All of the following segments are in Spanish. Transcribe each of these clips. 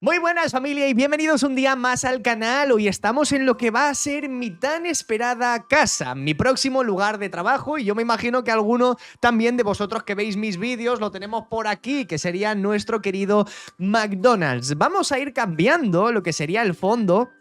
Muy buenas familia y bienvenidos un día más al canal. Hoy estamos en lo que va a ser mi tan esperada casa, mi próximo lugar de trabajo, y yo me imagino que alguno también de vosotros que veis mis vídeos lo tenemos por aquí, que sería nuestro querido McDonald's. Vamos a ir cambiando lo que sería el fondo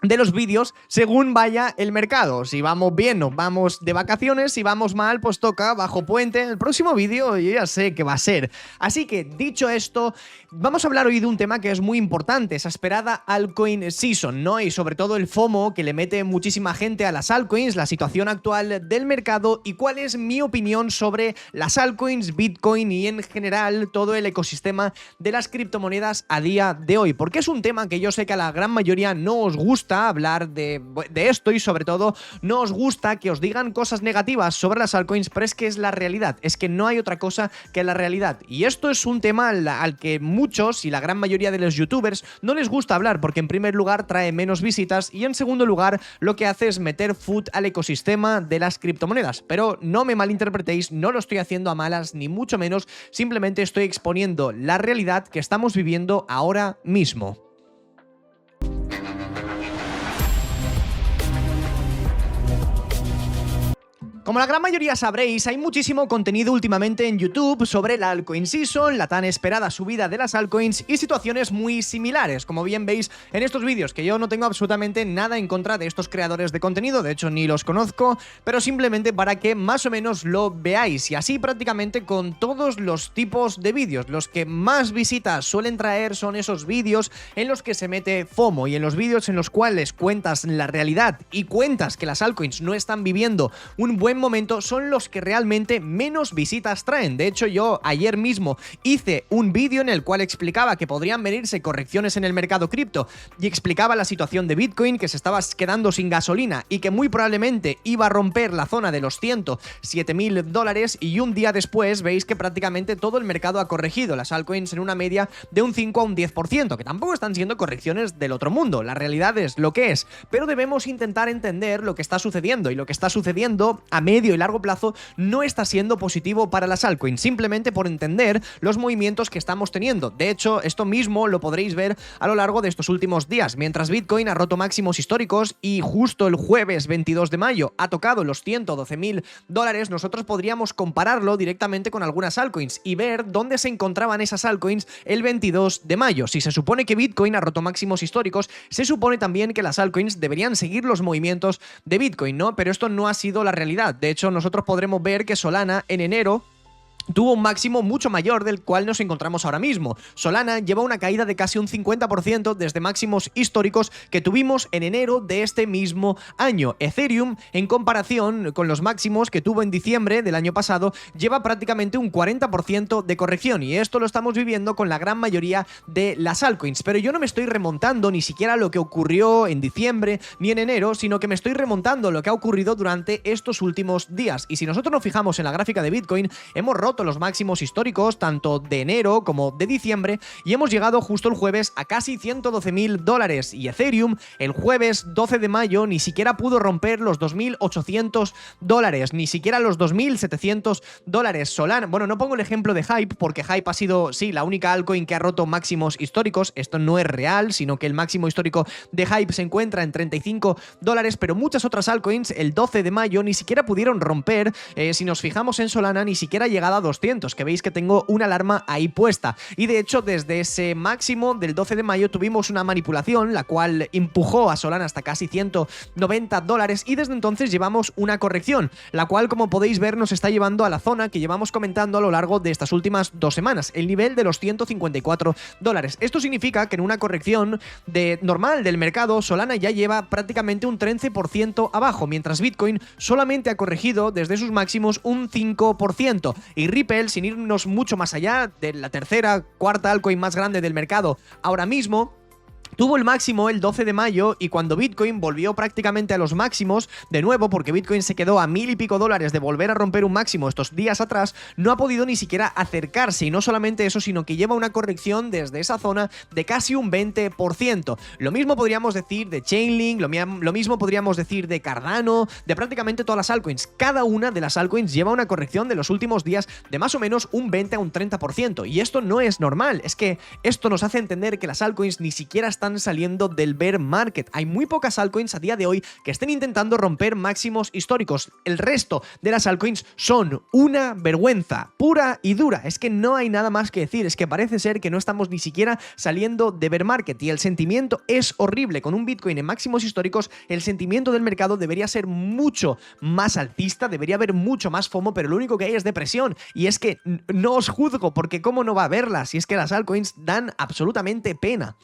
de los vídeos según vaya el mercado. Si vamos bien, nos vamos de vacaciones. Si vamos mal, pues toca bajo puente. El próximo vídeo yo ya sé qué va a ser. Así que, dicho esto, vamos a hablar hoy de un tema que es muy importante, esa esperada altcoin season, ¿no? Y sobre todo el FOMO que le mete muchísima gente a las altcoins, la situación actual del mercado y cuál es mi opinión sobre las altcoins, Bitcoin y en general todo el ecosistema de las criptomonedas a día de hoy. Porque es un tema que yo sé que a la gran mayoría no os gusta hablar de esto, y sobre todo no os gusta que os digan cosas negativas sobre las altcoins, pero es que es la realidad, es que no hay otra cosa que la realidad. Y esto es un tema al que muchos y la gran mayoría de los youtubers no les gusta hablar, porque en primer lugar trae menos visitas y en segundo lugar lo que hace es meter food al ecosistema de las criptomonedas. Pero no me malinterpretéis, no lo estoy haciendo a malas ni mucho menos, simplemente estoy exponiendo la realidad que estamos viviendo ahora mismo. Como la gran mayoría sabréis, hay muchísimo contenido últimamente en YouTube sobre la altcoin season, la tan esperada subida de las altcoins y situaciones muy similares. Como bien veis en estos vídeos, que yo no tengo absolutamente nada en contra de estos creadores de contenido, de hecho ni los conozco, pero simplemente para que más o menos lo veáis, y así prácticamente con todos los tipos de vídeos. Los que más visitas suelen traer son esos vídeos en los que se mete FOMO, y en los vídeos en los cuales cuentas la realidad y cuentas que las altcoins no están viviendo un buen momento son los que realmente menos visitas traen. De hecho, yo ayer mismo hice un vídeo en el cual explicaba que podrían venirse correcciones en el mercado cripto y explicaba la situación de Bitcoin, que se estaba quedando sin gasolina y que muy probablemente iba a romper la zona de los $107.000, y un día después veis que prácticamente todo el mercado ha corregido, las altcoins en una media de un 5 a un 10%, que tampoco están siendo correcciones del otro mundo, la realidad es lo que es, pero debemos intentar entender lo que está sucediendo, y lo que está sucediendo a medio y largo plazo no está siendo positivo para las altcoins, simplemente por entender los movimientos que estamos teniendo. De hecho, esto mismo lo podréis ver a lo largo de estos últimos días. Mientras Bitcoin ha roto máximos históricos y justo el jueves 22 de mayo ha tocado los $112.000, nosotros podríamos compararlo directamente con algunas altcoins y ver dónde se encontraban esas altcoins el 22 de mayo. Si se supone que Bitcoin ha roto máximos históricos, se supone también que las altcoins deberían seguir los movimientos de Bitcoin, ¿no? Pero esto no ha sido la realidad. De hecho, nosotros podremos ver que Solana en enero tuvo un máximo mucho mayor del cual nos encontramos ahora mismo. Solana lleva una caída de casi un 50% desde máximos históricos que tuvimos en enero de este mismo año. Ethereum, en comparación con los máximos que tuvo en diciembre del año pasado, lleva prácticamente un 40% de corrección, y esto lo estamos viviendo con la gran mayoría de las altcoins. Pero yo no me estoy remontando ni siquiera a lo que ocurrió en diciembre ni en enero, sino que me estoy remontando a lo que ha ocurrido durante estos últimos días. Y si nosotros nos fijamos en la gráfica de Bitcoin, hemos roto los máximos históricos tanto de enero como de diciembre y hemos llegado justo el jueves a casi $112.000, y Ethereum el jueves 12 de mayo ni siquiera pudo romper los $2.800, ni siquiera los $2.700. Solana, bueno, no pongo el ejemplo de Hype porque Hype ha sido, sí, la única altcoin que ha roto máximos históricos. Esto no es real, sino que el máximo histórico de Hype se encuentra en $35, pero muchas otras altcoins el 12 de mayo ni siquiera pudieron romper. Si nos fijamos en Solana, ni siquiera ha llegado a 200, que veis que tengo una alarma ahí puesta. Y de hecho, desde ese máximo del 12 de mayo tuvimos una manipulación, la cual empujó a Solana hasta casi $190, y desde entonces llevamos una corrección, la cual, como podéis ver, nos está llevando a la zona que llevamos comentando a lo largo de estas últimas 2 semanas, el nivel de los $154. Esto significa que en una corrección normal del mercado, Solana ya lleva prácticamente un 13% abajo, mientras Bitcoin solamente ha corregido desde sus máximos un 5%. Y Ripple, sin irnos mucho más allá, de la tercera, cuarta altcoin más grande del mercado ahora mismo, tuvo el máximo el 12 de mayo y cuando Bitcoin volvió prácticamente a los máximos, de nuevo, porque Bitcoin se quedó a $1000 y pico de volver a romper un máximo estos días atrás, no ha podido ni siquiera acercarse. Y no solamente eso, sino que lleva una corrección desde esa zona de casi un 20%. Lo mismo podríamos decir de Chainlink, lo mismo podríamos decir de Cardano, de prácticamente todas las altcoins. Cada una de las altcoins lleva una corrección de los últimos días de más o menos un 20 a un 30%. Y esto no es normal, es que esto nos hace entender que las altcoins ni siquiera están saliendo del bear market. Hay muy pocas altcoins a día de hoy que estén intentando romper máximos históricos. El resto de las altcoins son una vergüenza pura y dura. Es que no hay nada más que decir, es que parece ser que no estamos ni siquiera saliendo de bear market y el sentimiento es horrible. Con un Bitcoin en máximos históricos, el sentimiento del mercado debería ser mucho más alcista, debería haber mucho más FOMO, pero lo único que hay es depresión. Y es que no os juzgo, porque cómo no va a haberla si es que las altcoins dan absolutamente pena.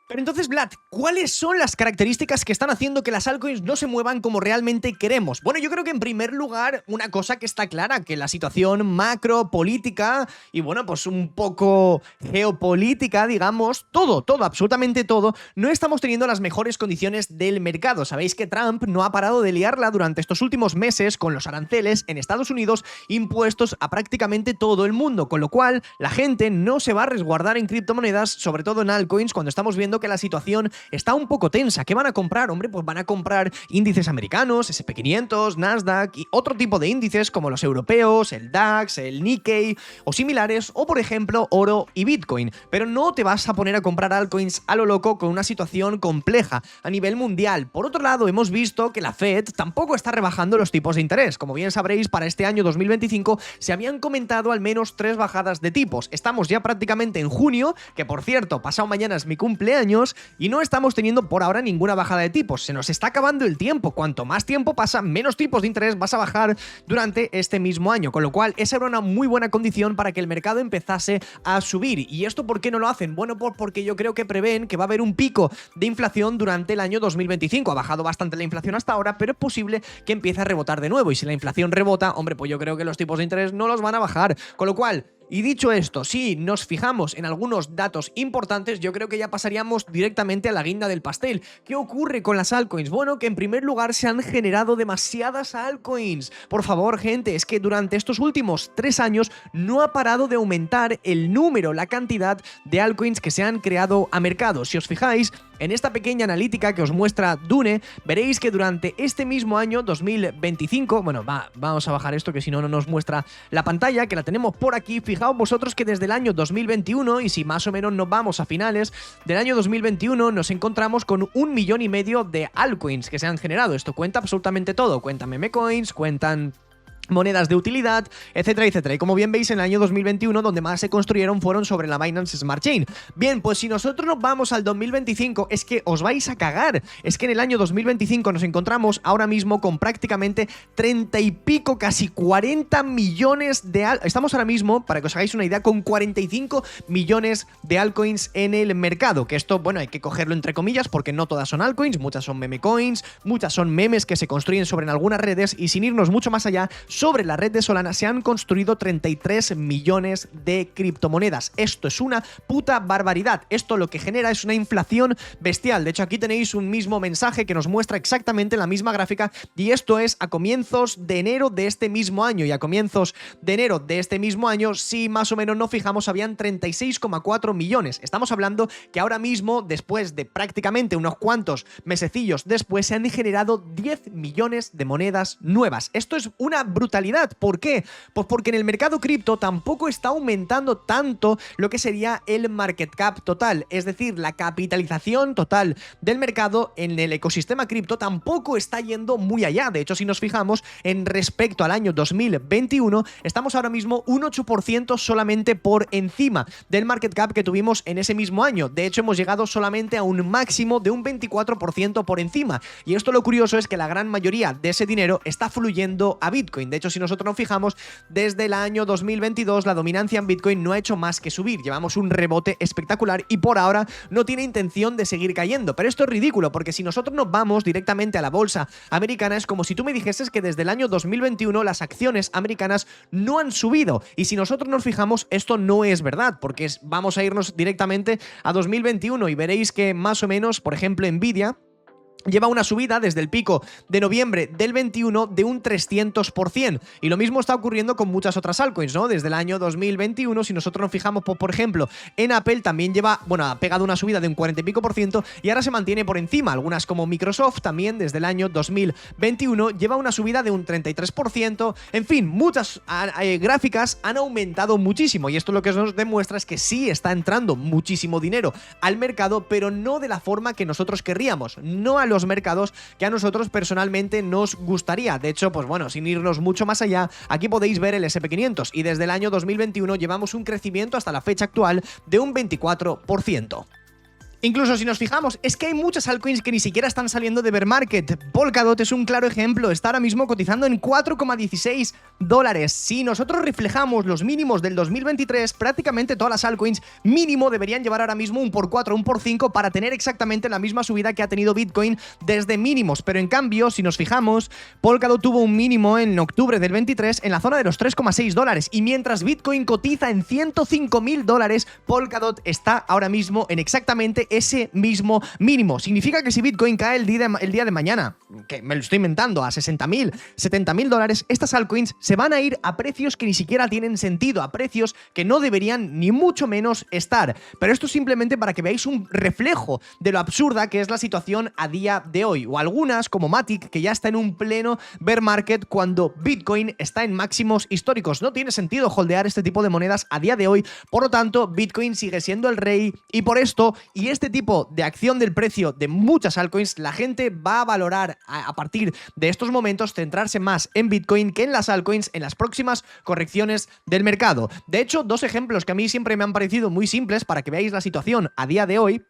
Pero entonces, Vlad, ¿cuáles son las características que están haciendo que las altcoins no se muevan como realmente queremos? Bueno, yo creo que en primer lugar, una cosa que está clara, que la situación macro, política y bueno, pues un poco geopolítica, digamos, todo, absolutamente todo, no estamos teniendo las mejores condiciones del mercado. Sabéis que Trump no ha parado de liarla durante estos últimos meses con los aranceles en Estados Unidos impuestos a prácticamente todo el mundo, con lo cual la gente no se va a resguardar en criptomonedas, sobre todo en altcoins, cuando estamos viendo que la situación está un poco tensa. ¿Qué van a comprar? Hombre, pues van a comprar índices americanos, SP500, Nasdaq y otro tipo de índices como los europeos, el DAX, el Nikkei o similares, o por ejemplo oro y Bitcoin. Pero no te vas a poner a comprar altcoins a lo loco con una situación compleja a nivel mundial. Por otro lado, hemos visto que la Fed tampoco está rebajando los tipos de interés. Como bien sabréis, para este año 2025 se habían comentado al menos 3 bajadas de tipos. Estamos ya prácticamente en junio, que por cierto, pasado mañana es mi cumpleaños, y no estamos teniendo por ahora ninguna bajada de tipos. Se nos está acabando el tiempo. Cuanto más tiempo pasa, menos tipos de interés vas a bajar durante este mismo año. Con lo cual, esa era una muy buena condición para que el mercado empezase a subir. ¿Y esto por qué no lo hacen? Bueno, porque yo creo que prevén que va a haber un pico de inflación durante el año 2025. Ha bajado bastante la inflación hasta ahora, pero es posible que empiece a rebotar de nuevo. Y si la inflación rebota, hombre, pues yo creo que los tipos de interés no los van a bajar. Con lo cual, y dicho esto, si nos fijamos en algunos datos importantes, yo creo que ya pasaríamos directamente a la guinda del pastel. ¿Qué ocurre con las altcoins? Bueno, que en primer lugar se han generado demasiadas altcoins. Por favor, gente, es que durante estos últimos 3 años no ha parado de aumentar el número, la cantidad de altcoins que se han creado a mercado. Si os fijáis, en esta pequeña analítica que os muestra Dune, veréis que durante este mismo año 2025, bueno, vamos a bajar esto que si no, no nos muestra la pantalla, que la tenemos por aquí. Fijaos vosotros que desde el año 2021, y si más o menos nos vamos a finales del año 2021, nos encontramos con 1,5 millones de altcoins que se han generado. Esto cuenta absolutamente todo, cuentan meme coins, cuentan monedas de utilidad, etcétera, etcétera. Y como bien veis, en el año 2021, donde más se construyeron fueron sobre la Binance Smart Chain. Bien, pues si nosotros nos vamos al 2025, es que os vais a cagar. Es que en el año 2025 nos encontramos ahora mismo con prácticamente 30 y pico, casi 40 millones de altcoins. Estamos ahora mismo, para que os hagáis una idea, con 45 millones de altcoins en el mercado. Que esto, bueno, hay que cogerlo entre comillas porque no todas son altcoins, muchas son meme coins, muchas son memes que se construyen sobre en algunas redes, y sin irnos mucho más allá, sobre la red de Solana se han construido 33 millones de criptomonedas. Esto es una puta barbaridad. Esto lo que genera es una inflación bestial. De hecho, aquí tenéis un mismo mensaje que nos muestra exactamente la misma gráfica, y esto es a comienzos de enero de este mismo año. Y a comienzos de enero de este mismo año, si más o menos nos fijamos, habían 36,4 millones. Estamos hablando que ahora mismo, después de prácticamente unos cuantos mesecillos después, se han generado 10 millones de monedas nuevas. Esto es una brutalidad. ¿Por qué? Pues porque en el mercado cripto tampoco está aumentando tanto lo que sería el market cap total, es decir, la capitalización total del mercado en el ecosistema cripto tampoco está yendo muy allá. De hecho, si nos fijamos en respecto al año 2021, estamos ahora mismo un 8% solamente por encima del market cap que tuvimos en ese mismo año. De hecho, hemos llegado solamente a un máximo de un 24% por encima. Y esto, lo curioso es que la gran mayoría de ese dinero está fluyendo a Bitcoin. De hecho, si nosotros nos fijamos, desde el año 2022 la dominancia en Bitcoin no ha hecho más que subir. Llevamos un rebote espectacular y por ahora no tiene intención de seguir cayendo. Pero esto es ridículo, porque si nosotros nos vamos directamente a la bolsa americana, es como si tú me dijeses que desde el año 2021 las acciones americanas no han subido. Y si nosotros nos fijamos, esto no es verdad, porque vamos a irnos directamente a 2021 y veréis que más o menos, por ejemplo, Nvidia lleva una subida desde el pico de noviembre del 21 de un 300%. Y lo mismo está ocurriendo con muchas otras altcoins, ¿no? Desde el año 2021, si nosotros nos fijamos, por ejemplo, en Apple también lleva, bueno, ha pegado una subida de un 40 y pico por ciento y ahora se mantiene por encima. Algunas como Microsoft también desde el año 2021 lleva una subida de un 33%. En fin, muchas gráficas han aumentado muchísimo y esto lo que nos demuestra es que sí está entrando muchísimo dinero al mercado, pero no de la forma que nosotros querríamos, no a los mercados que a nosotros personalmente nos gustaría. De hecho, pues bueno, sin irnos mucho más allá, aquí podéis ver el SP500 y desde el año 2021 llevamos un crecimiento hasta la fecha actual de un 24%. Incluso si nos fijamos, es que hay muchas altcoins que ni siquiera están saliendo de bear market. Polkadot es un claro ejemplo, está ahora mismo cotizando en $4,16. Si nosotros reflejamos los mínimos del 2023, prácticamente todas las altcoins mínimo deberían llevar ahora mismo un por 4, un por 5 para tener exactamente la misma subida que ha tenido Bitcoin desde mínimos. Pero en cambio, si nos fijamos, Polkadot tuvo un mínimo en octubre del 23 en la zona de los $3,6 y mientras Bitcoin cotiza en $105.000, Polkadot está ahora mismo en exactamente ese mismo mínimo. Significa que si Bitcoin cae el día de mañana, que me lo estoy inventando, a $60.000, $70.000, estas altcoins se van a ir a precios que ni siquiera tienen sentido, a precios que no deberían ni mucho menos estar. Pero esto es simplemente para que veáis un reflejo de lo absurda que es la situación a día de hoy. O algunas, como Matic, que ya está en un pleno bear market cuando Bitcoin está en máximos históricos. No tiene sentido holdear este tipo de monedas a día de hoy. Por lo tanto, Bitcoin sigue siendo el rey y por esto, y este tipo de acción del precio de muchas altcoins, la gente va a valorar a partir de estos momentos centrarse más en Bitcoin que en las altcoins en las próximas correcciones del mercado. De hecho, dos ejemplos que a mí siempre me han parecido muy simples para que veáis la situación a día de hoy.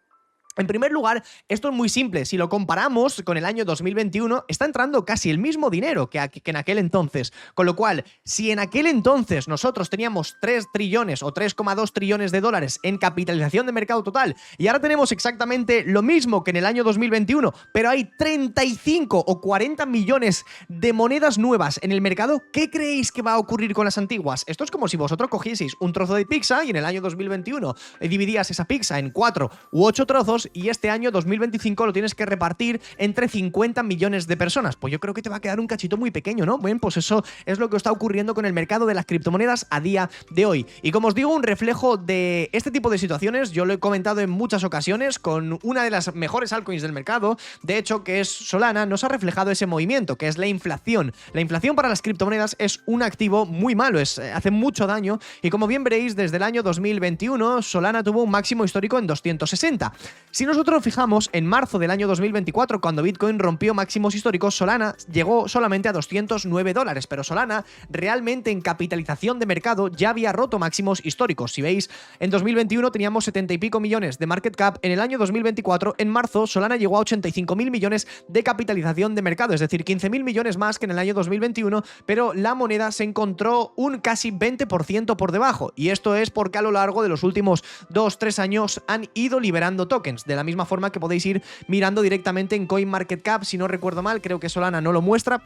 En primer lugar, esto es muy simple, si lo comparamos con el año 2021, está entrando casi el mismo dinero que en aquel entonces, con lo cual, si en aquel entonces nosotros teníamos 3 trillones o 3,2 trillones de dólares en capitalización de mercado total y ahora tenemos exactamente lo mismo que en el año 2021, pero hay 35 o 40 millones de monedas nuevas en el mercado, ¿qué creéis que va a ocurrir con las antiguas? Esto es como si vosotros cogieseis un trozo de pizza y en el año 2021 dividías esa pizza en 4 u 8 trozos y este año 2025 lo tienes que repartir entre 50 millones de personas. Pues yo creo que te va a quedar un cachito muy pequeño, ¿no? Bueno, pues eso es lo que está ocurriendo con el mercado de las criptomonedas a día de hoy. Y como os digo, un reflejo de este tipo de situaciones, yo lo he comentado en muchas ocasiones con una de las mejores altcoins del mercado, de hecho, que es Solana, nos ha reflejado ese movimiento, que es la inflación. La inflación para las criptomonedas es un activo muy malo, hace mucho daño y como bien veréis, desde el año 2021 Solana tuvo un máximo histórico en 260. Si nosotros nos fijamos, en marzo del año 2024, cuando Bitcoin rompió máximos históricos, Solana llegó solamente a $209, pero Solana realmente en capitalización de mercado ya había roto máximos históricos. Si veis, en 2021 teníamos 70 y pico millones de market cap, en el año 2024, en marzo, Solana llegó a 85.000 millones de capitalización de mercado, es decir, 15.000 millones más que en el año 2021, pero la moneda se encontró un casi 20% por debajo, y esto es porque a lo largo de los últimos 2-3 años han ido liberando tokens, de la misma forma que podéis ir mirando directamente en CoinMarketCap, si no recuerdo mal, creo que Solana no lo muestra,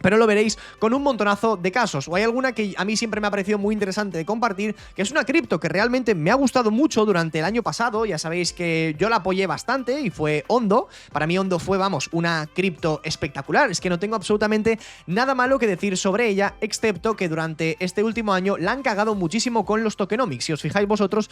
pero lo veréis con un montonazo de casos. O hay alguna que a mí siempre me ha parecido muy interesante de compartir, que es una cripto que realmente me ha gustado mucho durante el año pasado. Ya sabéis que yo la apoyé bastante y fue Ondo. Para mí Ondo fue, vamos, una cripto espectacular. Es que no tengo absolutamente nada malo que decir sobre ella, excepto que durante este último año la han cagado muchísimo con los tokenomics. Si os fijáis vosotros,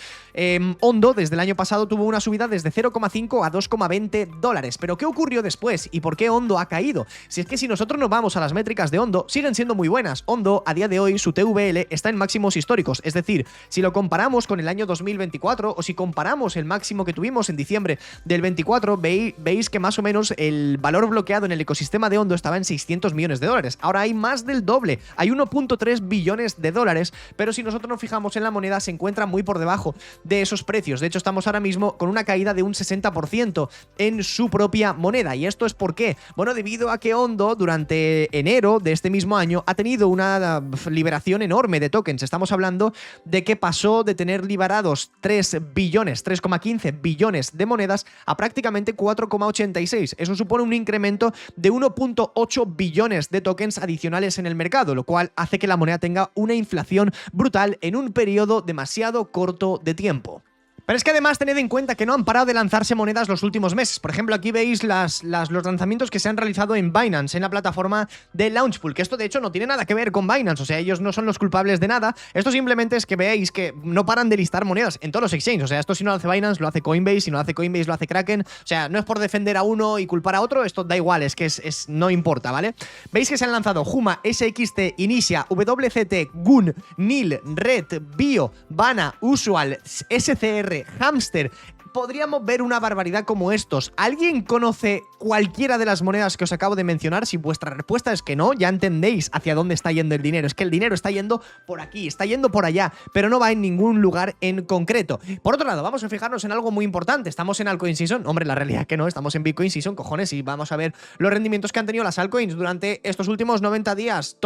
Ondo desde el año pasado tuvo una subida desde 0,5 a $2,20. Pero ¿qué ocurrió después? ¿Y por qué Ondo ha caído? Si es que si nosotros nos vamos a las métricas de Ondo, siguen siendo muy buenas. Ondo, a día de hoy, su TVL está en máximos históricos, es decir, si lo comparamos con el año 2024 o si comparamos el máximo que tuvimos en diciembre del 24, veis que más o menos el valor bloqueado en el ecosistema de Ondo estaba en $600 millones. Ahora hay más del doble, hay 1,3 billones de dólares, pero si nosotros nos fijamos en la moneda, se encuentra muy por debajo de esos precios. De hecho, estamos ahora mismo con una caída de un 60% en su propia moneda. ¿Y esto es por qué? Bueno, debido a que Ondo durante enero de este mismo año ha tenido una liberación enorme de tokens. Estamos hablando de que pasó de tener liberados 3,15 billones de monedas a prácticamente 4,86. Eso supone un incremento de 1,8 billones de tokens adicionales en el mercado, lo cual hace que la moneda tenga una inflación brutal en un periodo demasiado corto de tiempo. Pero es que además tened en cuenta que no han parado de lanzarse monedas los últimos meses. Por ejemplo, aquí veis los lanzamientos que se han realizado en Binance, en la plataforma de Launchpool, que esto de hecho no tiene nada que ver con Binance, o sea, ellos no son los culpables de nada. Esto simplemente es que veáis que no paran de listar monedas en todos los exchanges. O sea, esto si no lo hace Binance, lo hace Coinbase, si no lo hace Coinbase, lo hace Kraken. O sea, no es por defender a uno y culpar a otro, esto da igual, es que no importa, ¿vale? Veis que se han lanzado Huma, SXT, Inicia, WCT, Gun, Nil, Red, Bio, Bana, Usual, SCR, Hamster. Podríamos ver una barbaridad como estos. ¿Alguien conoce cualquiera de las monedas que os acabo de mencionar? Si vuestra respuesta es que no, ya entendéis hacia dónde está yendo el dinero. Es que el dinero está yendo por aquí, está yendo por allá, pero no va en ningún lugar en concreto. Por otro lado, vamos a fijarnos en algo muy importante. Estamos en Altcoin Season. Hombre, la realidad es que no, estamos en Bitcoin Season, cojones, y vamos a ver los rendimientos que han tenido las altcoins durante estos últimos 90 días.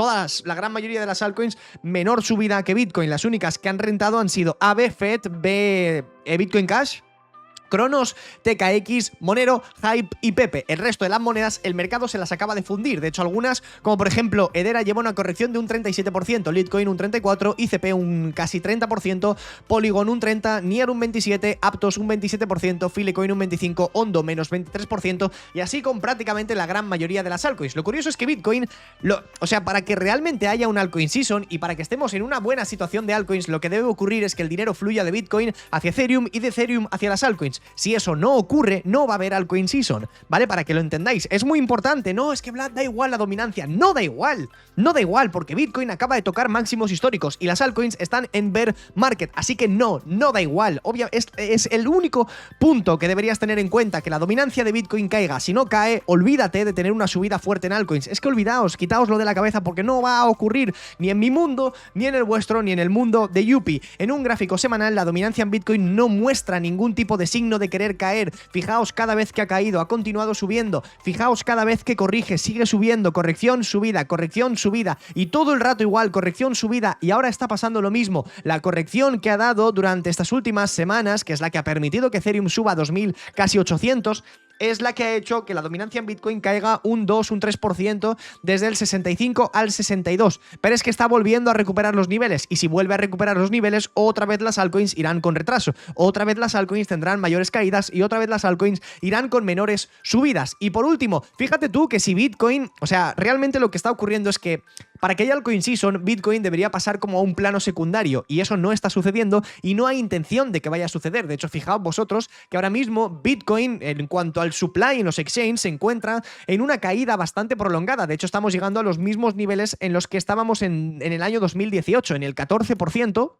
La gran mayoría de las altcoins, menor subida que Bitcoin. Las únicas que han rentado han sido AB, FED, Bitcoin Cash, Cronos, TKX, Monero, Hype y Pepe. El resto de las monedas el mercado se las acaba de fundir. De hecho, algunas, como por ejemplo Hedera, lleva una corrección de un 37%, Litecoin un 34%, ICP un casi 30%, Polygon un 30%, Nier un 27%, Aptos un 27%, Filecoin un 25%, Ondo menos 23%, y así con prácticamente la gran mayoría de las altcoins. Lo curioso es que Bitcoin, o sea, para que realmente haya un altcoin season y para que estemos en una buena situación de altcoins, lo que debe ocurrir es que el dinero fluya de Bitcoin hacia Ethereum y de Ethereum hacia las altcoins. Si eso no ocurre, no va a haber altcoin season, ¿vale? Para que lo entendáis. Es muy importante. No, es que Vlad, da igual la dominancia. No da igual. No da igual, porque Bitcoin acaba de tocar máximos históricos y las altcoins están en bear market. Así que no da igual. Es el único punto que deberías tener en cuenta, que la dominancia de Bitcoin caiga. Si no cae, olvídate de tener una subida fuerte en altcoins. Es que quitaoslo de la cabeza, porque no va a ocurrir ni en mi mundo, ni en el vuestro, ni en el mundo de Yuppie. En un gráfico semanal, la dominancia en Bitcoin no muestra ningún tipo de signo de querer caer. Fijaos cada vez que ha caído, ha continuado subiendo. Fijaos cada vez que corrige, sigue subiendo. Corrección, subida, y todo el rato igual, corrección, subida, y ahora está pasando lo mismo. La corrección que ha dado durante estas últimas semanas, que es la que ha permitido que Ethereum suba a 2000, casi 800, es la que ha hecho que la dominancia en Bitcoin caiga un 2, un 3% desde el 65 al 62. Pero es que está volviendo a recuperar los niveles, y si vuelve a recuperar los niveles, otra vez las altcoins irán con retraso. Otra vez las altcoins tendrán mayores caídas y otra vez las altcoins irán con menores subidas. Y por último, fíjate tú que si Bitcoin, o sea, realmente lo que está ocurriendo es que para que haya altcoin season, Bitcoin debería pasar como a un plano secundario, y eso no está sucediendo y no hay intención de que vaya a suceder. De hecho, fijaos vosotros que ahora mismo Bitcoin, en cuanto al supply en los exchanges, se encuentra en una caída bastante prolongada. De hecho, estamos llegando a los mismos niveles en los que estábamos en el año 2018, en el 14%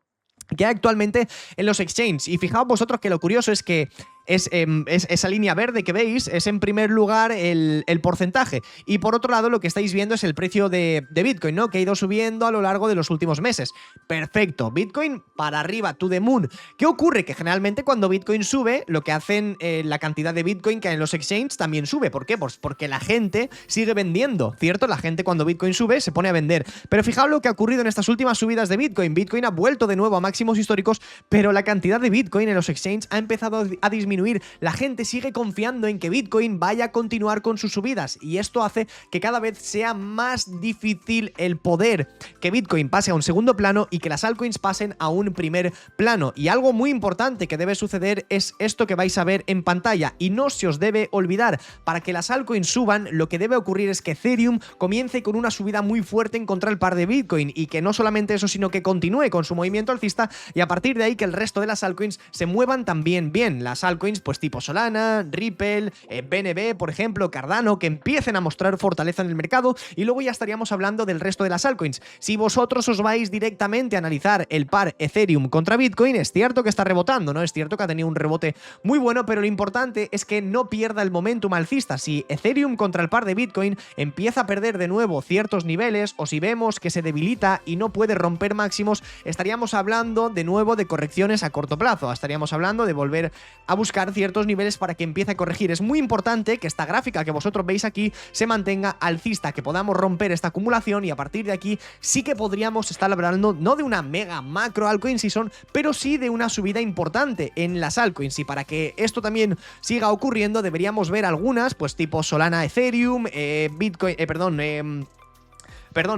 que hay actualmente en los exchanges. Y fijaos vosotros que lo curioso es que es esa línea verde que veis, es en primer lugar el porcentaje, y por otro lado lo que estáis viendo es el precio de Bitcoin, ¿no? Que ha ido subiendo a lo largo de los últimos meses. Perfecto, Bitcoin para arriba, to the moon. ¿Qué ocurre? Que generalmente cuando Bitcoin sube, lo que hacen, la cantidad de Bitcoin que hay en los exchanges también sube. ¿Por qué? Pues porque la gente sigue vendiendo, ¿cierto? La gente cuando Bitcoin sube se pone a vender. Pero fijaos lo que ha ocurrido en estas últimas subidas de Bitcoin. Bitcoin ha vuelto de nuevo a máximos históricos, pero la cantidad de Bitcoin en los exchanges ha empezado a disminuir. La gente sigue confiando en que Bitcoin vaya a continuar con sus subidas, y esto hace que cada vez sea más difícil el poder que Bitcoin pase a un segundo plano y que las altcoins pasen a un primer plano. Y algo muy importante que debe suceder es esto que vais a ver en pantalla, y no se os debe olvidar: para que las altcoins suban, lo que debe ocurrir es que Ethereum comience con una subida muy fuerte en contra del par de Bitcoin, y que no solamente eso, sino que continúe con su movimiento alcista, y a partir de ahí que el resto de las altcoins se muevan también bien. Las altcoins pues tipo Solana, Ripple, BNB, por ejemplo, Cardano, que empiecen a mostrar fortaleza en el mercado, y luego ya estaríamos hablando del resto de las altcoins. Si vosotros os vais directamente a analizar el par Ethereum contra Bitcoin, es cierto que está rebotando, ¿no? Es cierto que ha tenido un rebote muy bueno, pero lo importante es que no pierda el momentum alcista. Si Ethereum contra el par de Bitcoin empieza a perder de nuevo ciertos niveles, o si vemos que se debilita y no puede romper máximos, estaríamos hablando de nuevo de correcciones a corto plazo. Estaríamos hablando de volver a buscar buscar ciertos niveles para que empiece a corregir. Es muy importante que esta gráfica que vosotros veis aquí se mantenga alcista, que podamos romper esta acumulación y a partir de aquí sí que podríamos estar hablando no de una mega macro altcoin season, pero sí de una subida importante en las altcoins. Y para que esto también siga ocurriendo deberíamos ver algunas, pues tipo Solana Ethereum,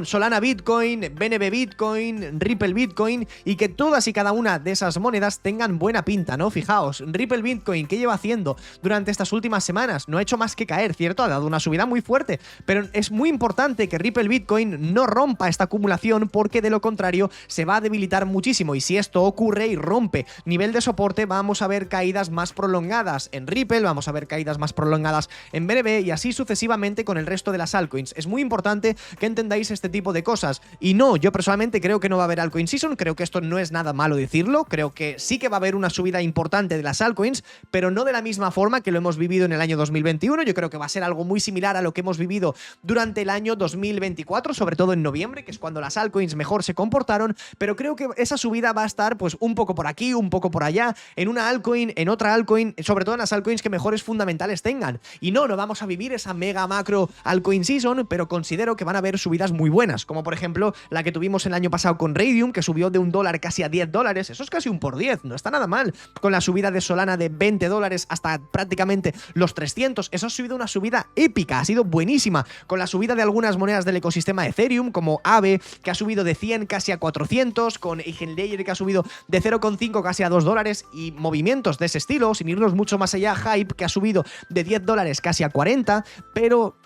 Solana Bitcoin, BNB Bitcoin, Ripple Bitcoin, y que todas y cada una de esas monedas tengan buena pinta, ¿no? Fijaos, Ripple Bitcoin, ¿qué lleva haciendo durante estas últimas semanas? No ha hecho más que caer, ¿cierto? Ha dado una subida muy fuerte, pero es muy importante que Ripple Bitcoin no rompa esta acumulación porque de lo contrario se va a debilitar muchísimo, y si esto ocurre y rompe nivel de soporte vamos a ver caídas más prolongadas en Ripple, vamos a ver caídas más prolongadas en BNB y así sucesivamente con el resto de las altcoins. Es muy importante que entendáis este tipo de cosas. Y no, yo personalmente creo que no va a haber altcoin season, creo que esto no es nada malo decirlo, creo que sí que va a haber una subida importante de las altcoins, pero no de la misma forma que lo hemos vivido en el año 2021, yo creo que va a ser algo muy similar a lo que hemos vivido durante el año 2024, sobre todo en noviembre, que es cuando las altcoins mejor se comportaron, pero creo que esa subida va a estar pues un poco por aquí, un poco por allá, en una altcoin, en otra altcoin, sobre todo en las altcoins que mejores fundamentales tengan. Y no vamos a vivir esa mega macro altcoin season, pero considero que van a haber subidas muy buenas, como por ejemplo la que tuvimos el año pasado con Raydium, que subió de $1 casi a $10, eso es casi un por 10, no está nada mal, con la subida de Solana de $20 hasta prácticamente los 300, eso ha sido una subida épica, ha sido buenísima, con la subida de algunas monedas del ecosistema Ethereum, como Aave, que ha subido de 100 casi a 400, con Eigenlayer, que ha subido de 0,5 casi a $2, y movimientos de ese estilo, sin irnos mucho más allá, Hype, que ha subido de $10 casi a 40, pero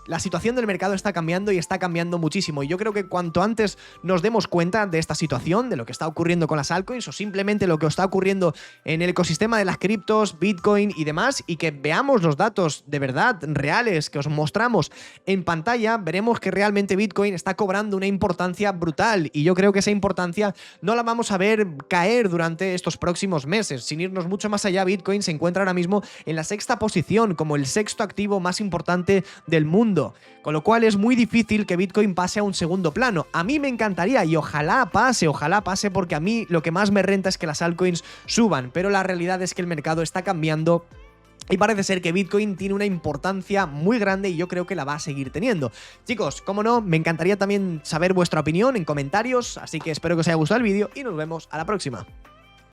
la situación del mercado está cambiando y está cambiando muchísimo, y yo creo que cuanto antes nos demos cuenta de esta situación, de lo que está ocurriendo con las altcoins o simplemente lo que está ocurriendo en el ecosistema de las criptos, Bitcoin y demás, y que veamos los datos de verdad reales que os mostramos en pantalla, veremos que realmente Bitcoin está cobrando una importancia brutal, y yo creo que esa importancia no la vamos a ver caer durante estos próximos meses. Sin irnos mucho más allá, Bitcoin se encuentra ahora mismo en la 6ª posición como el 6º activo más importante del mundo, con lo cual es muy difícil que Bitcoin pase a un segundo plano. A mí me encantaría y ojalá pase porque a mí lo que más me renta es que las altcoins suban, pero la realidad es que el mercado está cambiando y parece ser que Bitcoin tiene una importancia muy grande y yo creo que la va a seguir teniendo. Chicos, como no, me encantaría también saber vuestra opinión en comentarios, así que espero que os haya gustado el vídeo y nos vemos a la próxima.